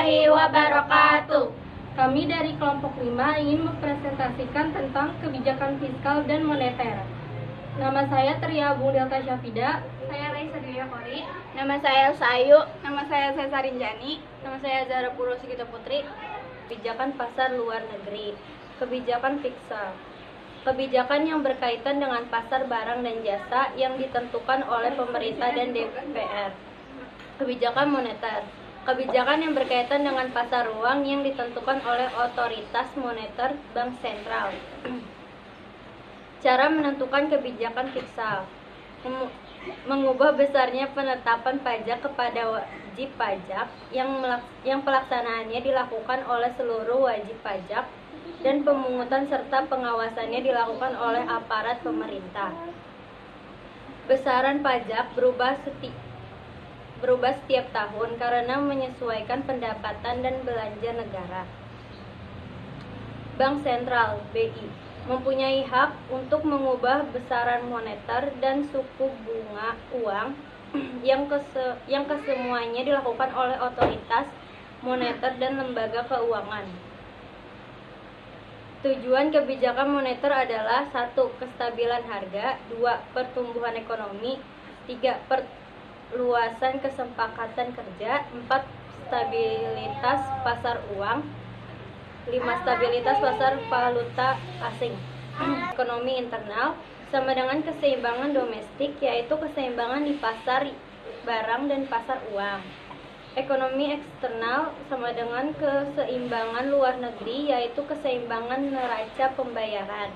warahmatullahi wabarakatuh. Kami dari kelompok 5 ingin mempresentasikan tentang kebijakan fiskal dan moneter. Nama saya Tria Agung Delta Syafida. Saya Raisa Delia Kori. Nama saya Elsa Ayu. Nama saya Cesarin Jani. Nama saya Zara Purwosigito Putri. Kebijakan pasar luar negeri. Kebijakan fiskal. Kebijakan yang berkaitan dengan pasar barang dan jasa yang ditentukan oleh pemerintah dan DPR. Kebijakan moneter. Kebijakan yang berkaitan dengan pasar uang yang ditentukan oleh otoritas moneter Bank Sentral. Cara menentukan kebijakan fiskal. Mengubah besarnya penetapan pajak kepada wajib pajak yang pelaksanaannya dilakukan oleh seluruh wajib pajak dan pemungutan serta pengawasannya dilakukan oleh aparat pemerintah. Besaran pajak berubah setiap tahun karena menyesuaikan pendapatan dan belanja negara. Bank Sentral (BI) mempunyai hak untuk mengubah besaran moneter dan suku bunga uang yang kesemuanya dilakukan oleh otoritas moneter dan lembaga keuangan. Tujuan kebijakan moneter adalah 1. Kestabilan harga, 2. Pertumbuhan ekonomi, 3. Perluasan kesepakatan kerja, 4. Stabilitas pasar uang, 5. Stabilitas pasar valuta asing. Ekonomi internal sama dengan keseimbangan domestik, yaitu keseimbangan di pasar barang dan pasar uang. Ekonomi eksternal sama dengan keseimbangan luar negeri, yaitu keseimbangan neraca pembayaran.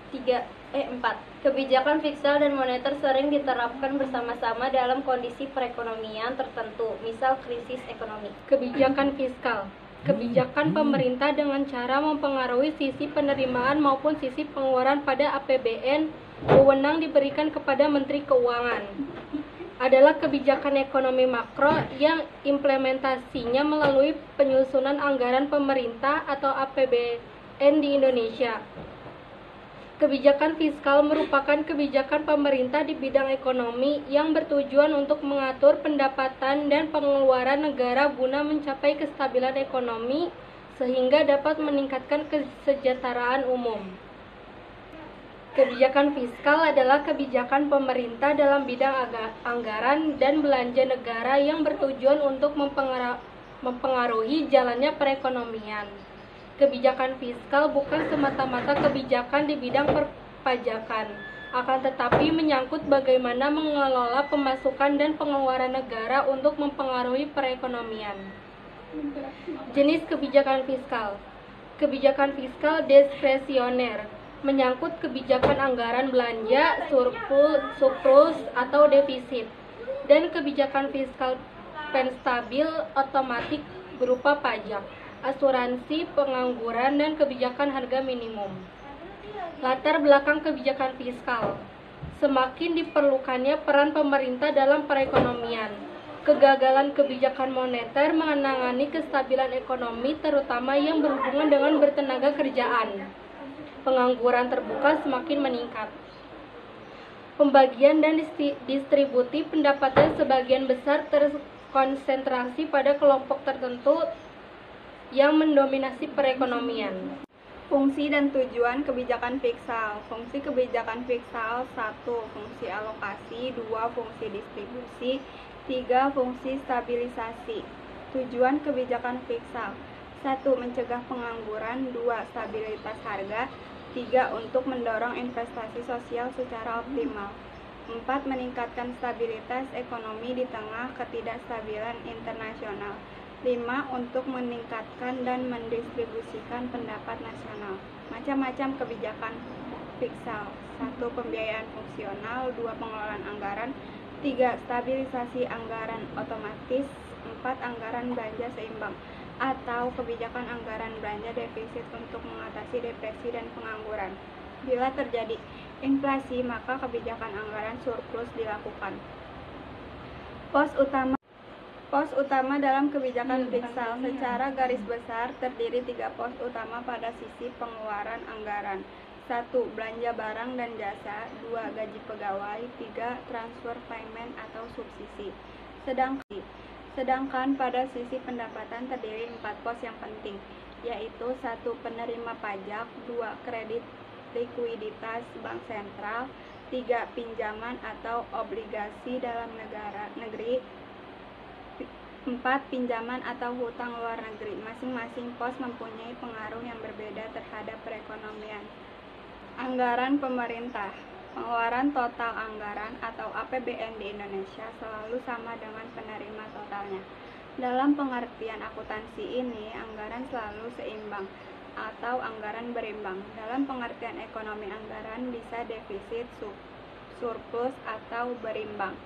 4. Kebijakan fiskal dan moneter sering diterapkan bersama-sama dalam kondisi perekonomian tertentu, misal krisis ekonomi. Kebijakan fiskal. Kebijakan pemerintah dengan cara mempengaruhi sisi penerimaan maupun sisi pengeluaran pada APBN, wewenang diberikan kepada Menteri Keuangan. Adalah kebijakan ekonomi makro yang implementasinya melalui penyusunan anggaran pemerintah atau APBN di Indonesia. Kebijakan fiskal merupakan kebijakan pemerintah di bidang ekonomi yang bertujuan untuk mengatur pendapatan dan pengeluaran negara guna mencapai kestabilan ekonomi sehingga dapat meningkatkan kesejahteraan umum. Kebijakan fiskal adalah kebijakan pemerintah dalam bidang anggaran dan belanja negara yang bertujuan untuk mempengaruhi jalannya perekonomian. Kebijakan fiskal bukan semata-mata kebijakan di bidang perpajakan, akan tetapi menyangkut bagaimana mengelola pemasukan dan pengeluaran negara untuk mempengaruhi perekonomian. Jenis kebijakan fiskal. Kebijakan fiskal diskresioner menyangkut kebijakan anggaran belanja, surplus atau defisit, dan kebijakan fiskal penstabil otomatis berupa pajak, asuransi, pengangguran, dan kebijakan harga minimum. Latar belakang kebijakan fiskal. Semakin diperlukannya peran pemerintah dalam perekonomian. Kegagalan kebijakan moneter menangani kestabilan ekonomi terutama yang berhubungan dengan bertenaga kerjaan. Pengangguran terbuka semakin meningkat. Pembagian dan distribusi pendapatan sebagian besar terkonsentrasi pada kelompok tertentu yang mendominasi perekonomian. Fungsi dan tujuan kebijakan fiskal. Fungsi kebijakan fiskal: 1. Fungsi alokasi, 2. Fungsi distribusi, 3. Fungsi stabilisasi. Tujuan kebijakan fiskal: 1. Mencegah pengangguran, 2. Stabilitas harga, 3. Untuk mendorong investasi sosial secara optimal, 4. Meningkatkan stabilitas ekonomi di tengah ketidakstabilan internasional, 5. Untuk meningkatkan dan mendistribusikan pendapat nasional. Macam-macam kebijakan fiskal: 1. Pembiayaan fungsional, 2. Pengelolaan anggaran, 3. Stabilisasi anggaran otomatis, 4. Anggaran belanja seimbang atau kebijakan anggaran belanja defisit untuk mengatasi depresi dan pengangguran. Bila terjadi inflasi, maka kebijakan anggaran surplus dilakukan. Pos utama dalam kebijakan fiskal. Secara garis besar terdiri 3 pos utama pada sisi pengeluaran anggaran. 1. Belanja barang dan jasa, 2. Gaji pegawai, 3. Transfer payment atau subsidi. Sedangkan Sedangkan pada sisi pendapatan terdiri 4 pos yang penting, yaitu 1. Penerima pajak, 2. Kredit likuiditas bank sentral, 3. Pinjaman atau obligasi dalam negeri, 4. Pinjaman atau hutang luar negeri. Masing-masing pos mempunyai pengaruh yang berbeda terhadap perekonomian. Anggaran pemerintah. Pengeluaran total anggaran atau APBN di Indonesia selalu sama dengan penerima totalnya. Dalam pengertian akuntansi ini, anggaran selalu seimbang atau anggaran berimbang. Dalam pengertian ekonomi, anggaran bisa defisit, surplus, atau berimbang.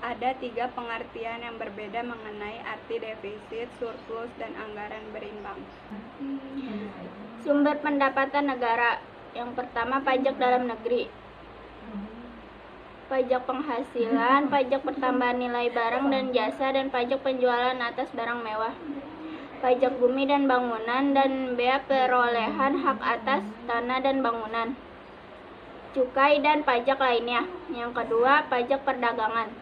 Ada 3 pengertian yang berbeda mengenai arti defisit, surplus, dan anggaran berimbang. Sumber pendapatan negara. Yang pertama, pajak dalam negeri. Pajak penghasilan, pajak pertambahan nilai barang dan jasa, dan pajak penjualan atas barang mewah. Pajak bumi dan bangunan, dan bea perolehan hak atas tanah dan bangunan. Cukai dan pajak lainnya. Yang kedua, pajak perdagangan.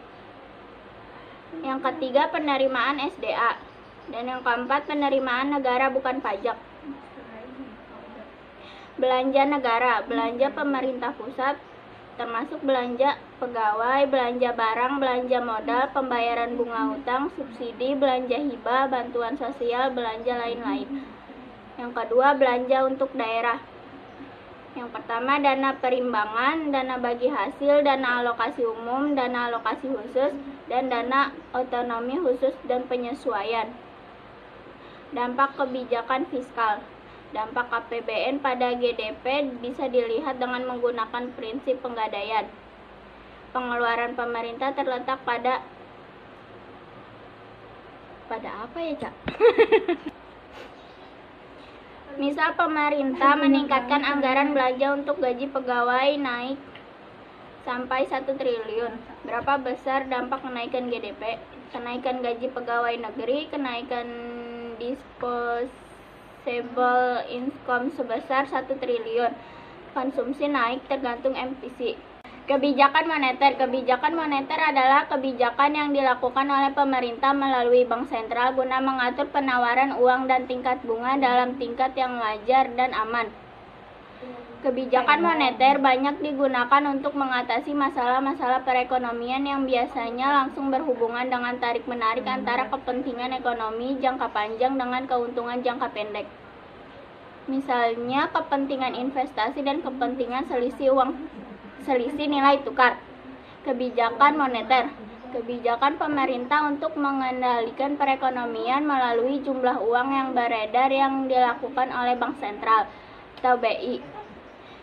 Yang ketiga, penerimaan SDA. Dan yang keempat, penerimaan negara bukan pajak. Belanja negara, belanja pemerintah pusat, termasuk belanja pegawai, belanja barang, belanja modal, pembayaran bunga utang, subsidi, belanja hibah, bantuan sosial, belanja lain-lain. Yang kedua, belanja untuk daerah. Yang pertama, dana perimbangan, dana bagi hasil, dana alokasi umum, dana alokasi khusus, dan dana otonomi khusus dan penyesuaian. Dampak kebijakan fiskal. Dampak APBN pada GDP bisa dilihat dengan menggunakan prinsip penggadaian. Pengeluaran pemerintah terletak pada apa ya, Cak? Misal pemerintah meningkatkan anggaran belanja untuk gaji pegawai naik sampai 1 triliun. Berapa besar dampak kenaikan GDP? Kenaikan gaji pegawai negeri, kenaikan disposable income sebesar 1 triliun. Konsumsi naik tergantung MPC. Kebijakan moneter. Kebijakan moneter adalah kebijakan yang dilakukan oleh pemerintah melalui bank sentral guna mengatur penawaran uang dan tingkat bunga dalam tingkat yang wajar dan aman. Kebijakan moneter banyak digunakan untuk mengatasi masalah-masalah perekonomian yang biasanya langsung berhubungan dengan tarik-menarik antara kepentingan ekonomi jangka panjang dengan keuntungan jangka pendek. Misalnya kepentingan investasi dan kepentingan selisih nilai tukar. Kebijakan moneter. Kebijakan pemerintah untuk mengendalikan perekonomian melalui jumlah uang yang beredar yang dilakukan oleh Bank Sentral atau BI.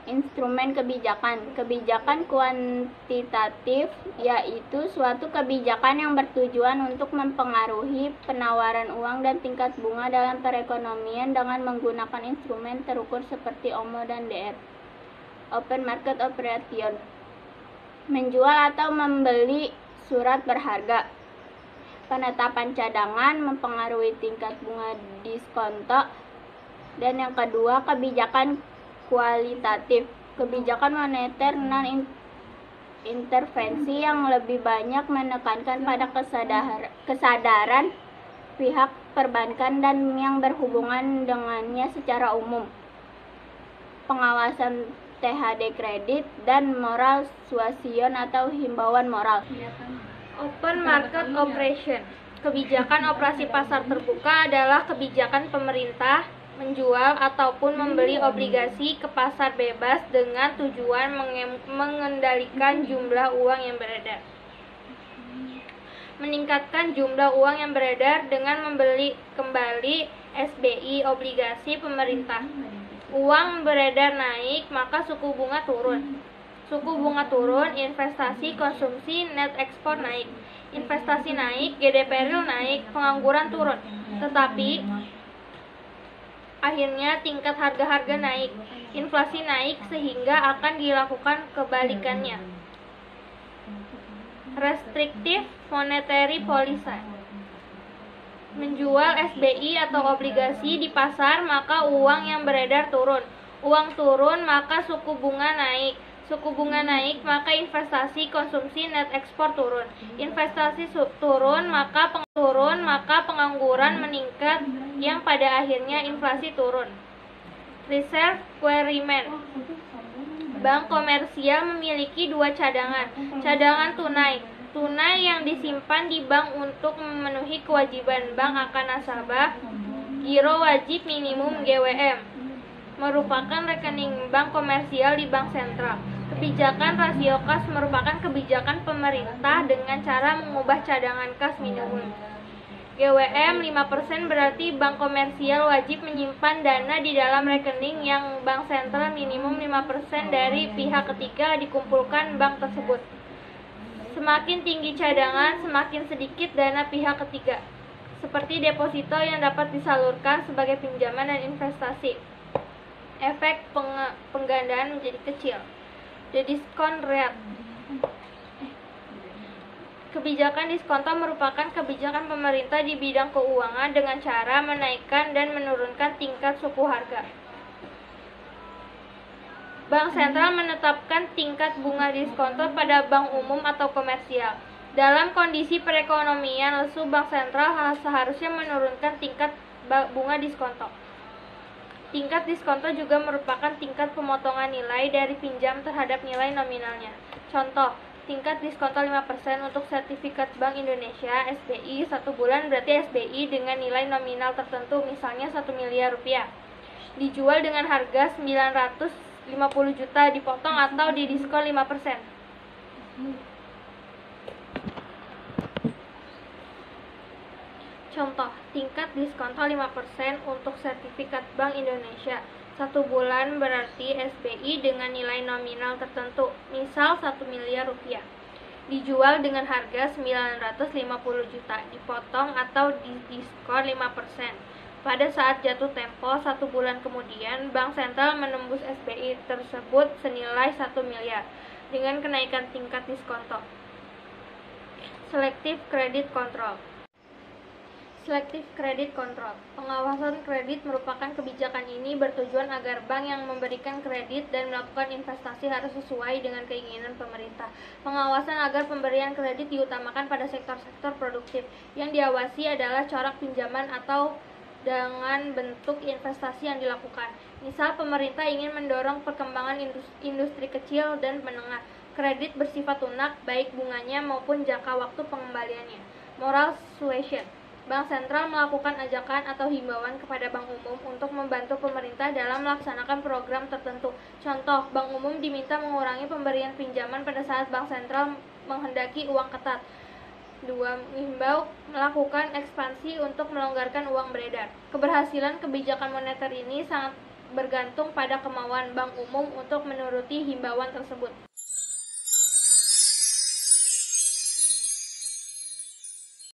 Instrumen kebijakan. Kebijakan kuantitatif yaitu suatu kebijakan yang bertujuan untuk mempengaruhi penawaran uang dan tingkat bunga dalam perekonomian dengan menggunakan instrumen terukur seperti OMO dan DR. Open market operation. Menjual atau membeli surat berharga. Penetapan cadangan mempengaruhi tingkat bunga diskonto. Dan yang kedua, kebijakan kualitatif. Kebijakan moneter non-intervensi yang lebih banyak menekankan pada kesadaran pihak perbankan dan yang berhubungan dengannya secara umum. Pengawasan THD kredit dan moral suasion atau himbauan moral. Open market operation. Kebijakan operasi pasar terbuka adalah kebijakan pemerintah menjual ataupun membeli obligasi ke pasar bebas dengan tujuan mengendalikan jumlah uang yang beredar. Meningkatkan jumlah uang yang beredar dengan membeli kembali SBI obligasi pemerintah. Uang beredar naik, maka suku bunga turun. Suku bunga turun, investasi, konsumsi, net ekspor naik. Investasi naik, GDP real naik, pengangguran turun. Tetapi akhirnya tingkat harga-harga naik, inflasi naik sehingga akan dilakukan kebalikannya. Restrictive monetary policy. Menjual SBI atau obligasi di pasar, maka uang yang beredar turun. Uang turun, maka suku bunga naik. Suku bunga naik, maka investasi, konsumsi, net ekspor turun. Investasi turun, maka maka pengangguran meningkat yang pada akhirnya inflasi turun. Reserve requirement. Bank komersial memiliki dua cadangan. Cadangan tunai. Tunai yang disimpan di bank untuk memenuhi kewajiban bank akan nasabah. Giro wajib minimum GWM. Merupakan rekening bank komersial di bank sentral. Kebijakan rasio kas merupakan kebijakan pemerintah dengan cara mengubah cadangan kas minimum. GWM 5% berarti bank komersial wajib menyimpan dana di dalam rekening yang bank sentral minimum 5% dari pihak ketiga dikumpulkan bank tersebut. Semakin tinggi cadangan, semakin sedikit dana pihak ketiga. Seperti deposito yang dapat disalurkan sebagai pinjaman dan investasi. Efek penggandaan menjadi kecil. The discount rate. Kebijakan diskonto merupakan kebijakan pemerintah di bidang keuangan dengan cara menaikkan dan menurunkan tingkat suku harga. Bank sentral menetapkan tingkat bunga diskonto pada bank umum atau komersial. Dalam kondisi perekonomian lesu, bank sentral seharusnya menurunkan tingkat bunga diskonto. Tingkat diskonto juga merupakan tingkat pemotongan nilai dari pinjam terhadap nilai nominalnya. Contoh, tingkat diskonto 5% untuk sertifikat Bank Indonesia SBI 1 bulan berarti SBI dengan nilai nominal tertentu, misalnya 1 miliar rupiah. Dijual dengan harga 950 juta, dipotong atau didiskon 5%. Contoh, tingkat diskonto 5% untuk sertifikat Bank Indonesia 1 bulan berarti SBI dengan nilai nominal tertentu, misal 1 miliar rupiah. Dijual dengan harga 950 juta, dipotong atau didiskon 5%. Pada saat jatuh tempo 1 bulan kemudian, Bank Sentral menembus SBI tersebut senilai 1 miliar dengan kenaikan tingkat diskonto. Selective Credit Control. Selective Credit Control. Pengawasan kredit merupakan kebijakan ini bertujuan agar bank yang memberikan kredit dan melakukan investasi harus sesuai dengan keinginan pemerintah. Pengawasan agar pemberian kredit diutamakan pada sektor-sektor produktif. Yang diawasi adalah corak pinjaman atau dengan bentuk investasi yang dilakukan. Misal, pemerintah ingin mendorong perkembangan industri kecil dan menengah. Kredit bersifat lunak, baik bunganya maupun jangka waktu pengembaliannya. Moral suasion. Bank sentral melakukan ajakan atau himbauan kepada bank umum untuk membantu pemerintah dalam melaksanakan program tertentu. Contoh, bank umum diminta mengurangi pemberian pinjaman pada saat bank sentral menghendaki uang ketat. 2. Menghimbau melakukan ekspansi untuk melonggarkan uang beredar. Keberhasilan kebijakan moneter ini sangat bergantung pada kemauan bank umum untuk menuruti himbauan tersebut.